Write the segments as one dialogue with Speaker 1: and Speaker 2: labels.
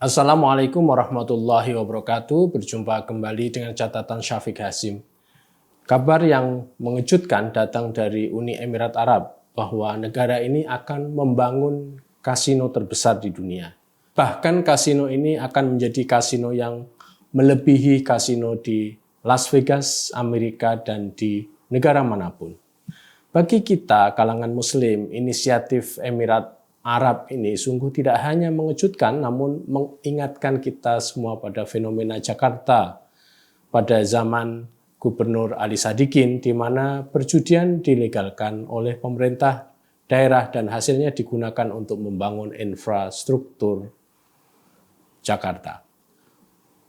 Speaker 1: Assalamualaikum warahmatullahi wabarakatuh. Berjumpa kembali dengan catatan Syafiq Hasim. Kabar yang mengejutkan datang dari Uni Emirat Arab bahwa negara ini akan membangun kasino terbesar di dunia. Bahkan kasino ini akan menjadi kasino yang melebihi kasino di Las Vegas, Amerika, dan di negara manapun. Bagi kita, kalangan Muslim, inisiatif Emirat Arab ini sungguh tidak hanya mengejutkan, namun mengingatkan kita semua pada fenomena Jakarta pada zaman Gubernur Ali Sadikin, di mana perjudian dilegalkan oleh pemerintah daerah dan hasilnya digunakan untuk membangun infrastruktur Jakarta.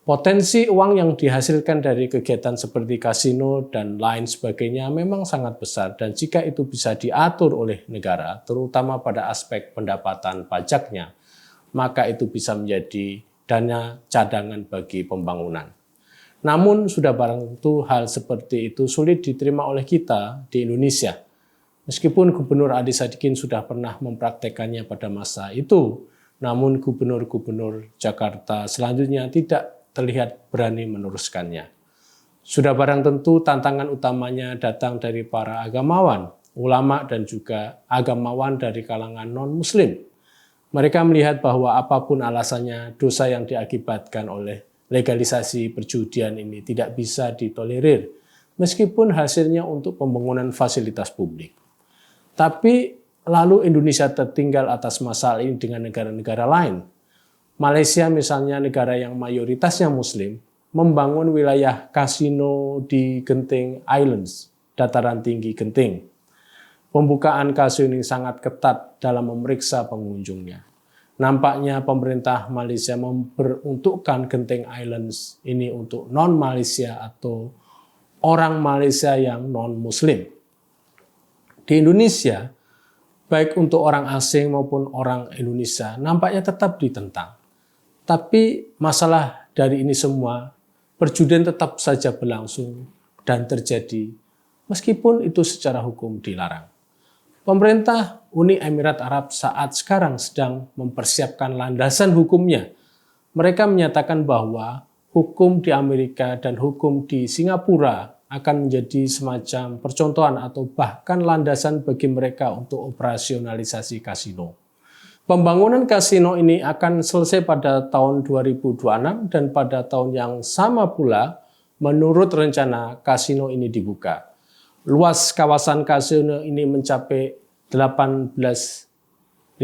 Speaker 1: Potensi uang yang dihasilkan dari kegiatan seperti kasino dan lain sebagainya memang sangat besar, dan jika itu bisa diatur oleh negara, terutama pada aspek pendapatan pajaknya, maka itu bisa menjadi dana cadangan bagi pembangunan. Namun sudah barang tentu hal seperti itu sulit diterima oleh kita di Indonesia. Meskipun Gubernur Ali Sadikin sudah pernah mempraktekannya pada masa itu, namun gubernur-gubernur Jakarta selanjutnya tidak terlihat berani meneruskannya. Sudah barang tentu tantangan utamanya datang dari para agamawan, ulama, dan juga agamawan dari kalangan non-muslim. Mereka melihat bahwa apapun alasannya, dosa yang diakibatkan oleh legalisasi perjudian ini tidak bisa ditolerir, meskipun hasilnya untuk pembangunan fasilitas publik. Tapi lalu Indonesia tertinggal atas masalah ini dengan negara-negara lain. Malaysia misalnya, negara yang mayoritasnya Muslim, membangun wilayah kasino di Genting Islands, dataran tinggi Genting. Pembukaan kasino ini sangat ketat dalam memeriksa pengunjungnya. Nampaknya pemerintah Malaysia memperuntukkan Genting Islands ini untuk non-Malaysia atau orang Malaysia yang non-Muslim. Di Indonesia, baik untuk orang asing maupun orang Indonesia, nampaknya tetap ditentang. Tapi masalah dari ini semua, perjudian tetap saja berlangsung dan terjadi, meskipun itu secara hukum dilarang. Pemerintah Uni Emirat Arab saat sekarang sedang mempersiapkan landasan hukumnya. Mereka menyatakan bahwa hukum di Amerika dan hukum di Singapura akan menjadi semacam percontohan atau bahkan landasan bagi mereka untuk operasionalisasi kasino. Pembangunan kasino ini akan selesai pada tahun 2026 dan pada tahun yang sama pula menurut rencana kasino ini dibuka. Luas kawasan kasino ini mencapai 18.500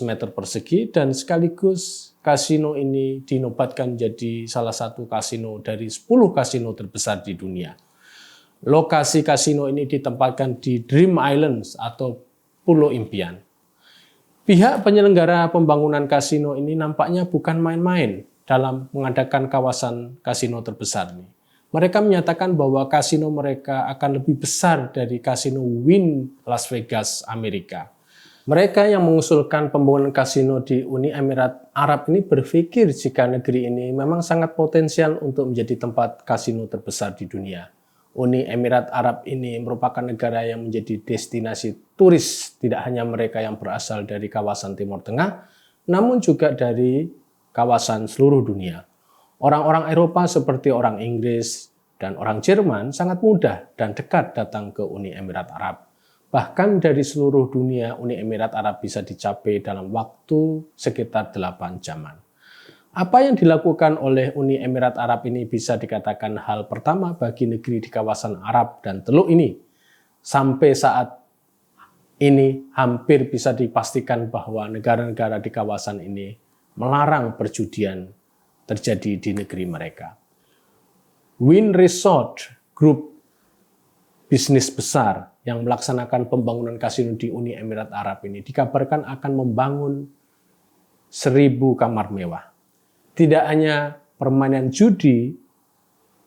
Speaker 1: meter persegi dan sekaligus kasino ini dinobatkan menjadi salah satu kasino dari 10 kasino terbesar di dunia. Lokasi kasino ini ditempatkan di Dream Islands atau Pulau Impian. Pihak penyelenggara pembangunan kasino ini nampaknya bukan main-main dalam mengadakan kawasan kasino terbesar ini. Mereka menyatakan bahwa kasino mereka akan lebih besar dari kasino Wynn Las Vegas, Amerika. Mereka yang mengusulkan pembangunan kasino di Uni Emirat Arab ini berpikir jika negeri ini memang sangat potensial untuk menjadi tempat kasino terbesar di dunia. Uni Emirat Arab ini merupakan negara yang menjadi destinasi turis, tidak hanya mereka yang berasal dari kawasan Timur Tengah, namun juga dari kawasan seluruh dunia. Orang-orang Eropa seperti orang Inggris dan orang Jerman sangat mudah dan dekat datang ke Uni Emirat Arab. Bahkan dari seluruh dunia, Uni Emirat Arab bisa dicapai dalam waktu sekitar 8 jaman. Apa yang dilakukan oleh Uni Emirat Arab ini bisa dikatakan hal pertama bagi negeri di kawasan Arab dan Teluk ini. Sampai saat ini hampir bisa dipastikan bahwa negara-negara di kawasan ini melarang perjudian terjadi di negeri mereka. Wynn Resort Group, bisnis besar yang melaksanakan pembangunan kasino di Uni Emirat Arab ini dikabarkan akan membangun 1.000 kamar mewah. Tidak hanya permainan judi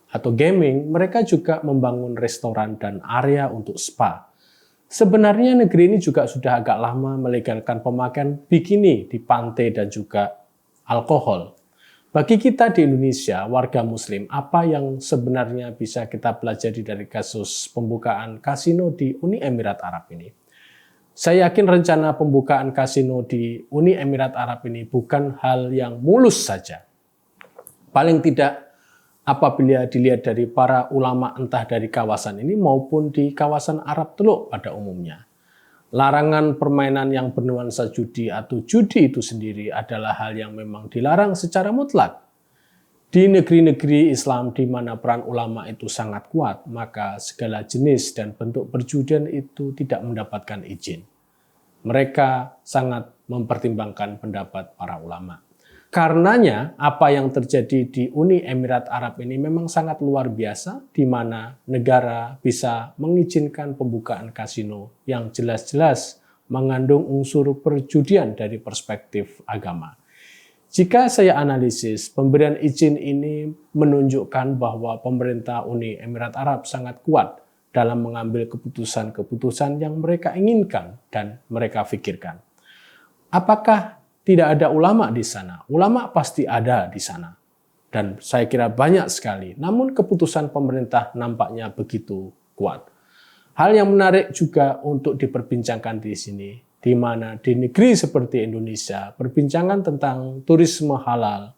Speaker 1: atau gaming, mereka juga membangun restoran dan area untuk spa. Sebenarnya negeri ini juga sudah agak lama melegalkan pemakaian bikini di pantai dan juga alkohol. Bagi kita di Indonesia, warga Muslim, apa yang sebenarnya bisa kita pelajari dari kasus pembukaan kasino di Uni Emirat Arab ini? Saya yakin rencana pembukaan kasino di Uni Emirat Arab ini bukan hal yang mulus saja. Paling tidak apabila dilihat dari para ulama entah dari kawasan ini maupun di kawasan Arab Teluk pada umumnya. Larangan permainan yang bernuansa judi atau judi itu sendiri adalah hal yang memang dilarang secara mutlak. Di negeri-negeri Islam di mana peran ulama itu sangat kuat, maka segala jenis dan bentuk perjudian itu tidak mendapatkan izin. Mereka sangat mempertimbangkan pendapat para ulama. Karenanya, apa yang terjadi di Uni Emirat Arab ini memang sangat luar biasa, di mana negara bisa mengizinkan pembukaan kasino yang jelas-jelas mengandung unsur perjudian dari perspektif agama. Jika saya analisis, pemberian izin ini menunjukkan bahwa pemerintah Uni Emirat Arab sangat kuat dalam mengambil keputusan-keputusan yang mereka inginkan dan mereka pikirkan. Apakah tidak ada ulama di sana? Ulama pasti ada di sana. Dan saya kira banyak sekali. Namun keputusan pemerintah nampaknya begitu kuat. Hal yang menarik juga untuk diperbincangkan di sini, di mana di negeri seperti Indonesia, perbincangan tentang turisme halal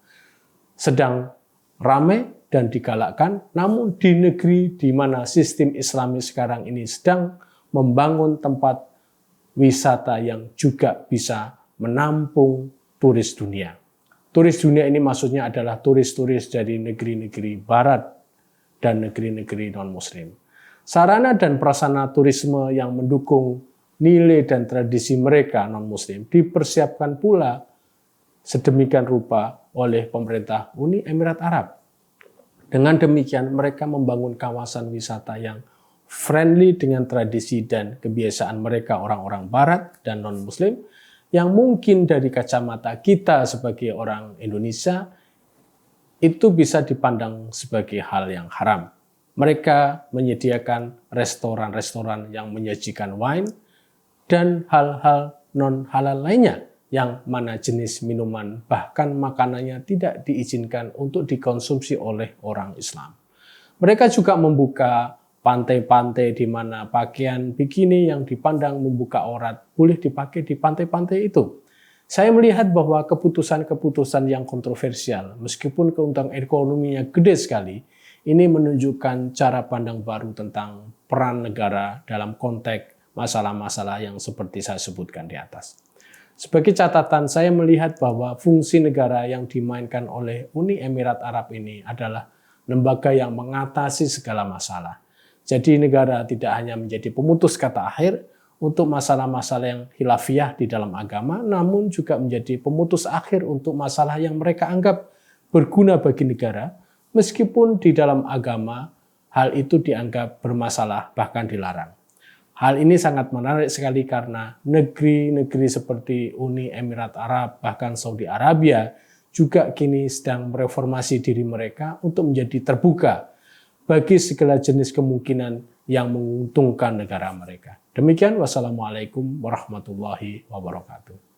Speaker 1: sedang ramai dan digalakkan, namun di negeri di mana sistem Islami sekarang ini sedang membangun tempat wisata yang juga bisa menampung turis dunia. Turis dunia ini maksudnya adalah turis-turis dari negeri-negeri barat dan negeri-negeri non-muslim. Sarana dan prasarana turisme yang mendukung nilai dan tradisi mereka non-muslim dipersiapkan pula sedemikian rupa oleh pemerintah Uni Emirat Arab. Dengan demikian mereka membangun kawasan wisata yang friendly dengan tradisi dan kebiasaan mereka orang-orang barat dan non-muslim, yang mungkin dari kacamata kita sebagai orang Indonesia itu bisa dipandang sebagai hal yang haram. Mereka menyediakan restoran-restoran yang menyajikan wine dan hal-hal non-halal lainnya yang mana jenis minuman bahkan makanannya tidak diizinkan untuk dikonsumsi oleh orang Islam. Mereka juga membuka pantai-pantai di mana pakaian bikini yang dipandang membuka aurat boleh dipakai di pantai-pantai itu. Saya melihat bahwa keputusan-keputusan yang kontroversial, meskipun keuntungan ekonominya gede sekali, ini menunjukkan cara pandang baru tentang peran negara dalam konteks masalah-masalah yang seperti saya sebutkan di atas. Sebagai catatan, saya melihat bahwa fungsi negara yang dimainkan oleh Uni Emirat Arab ini adalah lembaga yang mengatasi segala masalah. Jadi negara tidak hanya menjadi pemutus kata akhir untuk masalah-masalah yang khilafiyah di dalam agama, namun juga menjadi pemutus akhir untuk masalah yang mereka anggap berguna bagi negara, meskipun di dalam agama hal itu dianggap bermasalah bahkan dilarang. Hal ini sangat menarik sekali karena negeri-negeri seperti Uni Emirat Arab, bahkan Saudi Arabia, juga kini sedang mereformasi diri mereka untuk menjadi terbuka bagi segala jenis kemungkinan yang menguntungkan negara mereka. Demikian, wassalamualaikum warahmatullahi wabarakatuh.